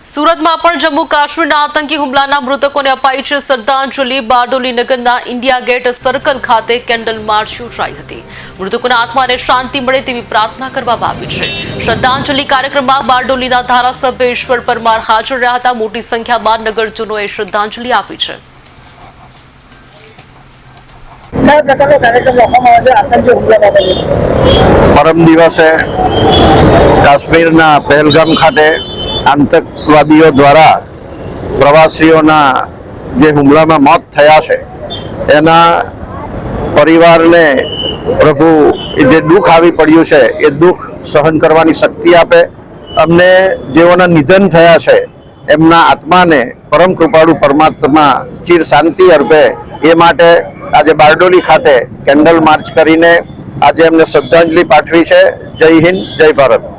સુરતમાં પણ જમ્મુ કાશ્મીરના આતંકી હુમલાના મૃતકોને અપાઈ છે શ્રદ્ધાંજલિ। બારડોલી નગરના ઇન્ડિયા ગેટ સર્કલ ખાતે કેન્ડલ માર્ચ યોજાઈ હતી। મૃતકોના આત્માને શાંતિ મળે તેવી પ્રાર્થના કરવામાં આવી છે। શ્રદ્ધાંજલિ કાર્યક્રમમાં બારડોલીના ધારાસભ્ય ઈશ્વર પરમાર હાજર રહ્યા હતા। મોટી સંખ્યામાં નગરજનોએ શ્રદ્ધાંજલિ આપી છે। પરમ દિવસે કાશ્મીરના પહેલગામ ખાતે આતંકવાદીઓ દ્વારા પ્રવાસીઓના જે હુમલામાં મોત થયા છે એના પરિવારને પ્રભુ જે દુઃખ આવી પડ્યું છે એ દુઃખ સહન કરવાની શક્તિ આપે। અમને જેઓના નિધન થયા છે એમના આત્માને પરમ કૃપાળુ પરમાત્મા ચિર શાંતિ અર્પે એ માટે આજે બારડોલી ખાતે કેન્ડલ માર્ચ કરીને આજે એમને શ્રદ્ધાંજલિ પાઠવી છે। જય હિન્દ, જય ભારત।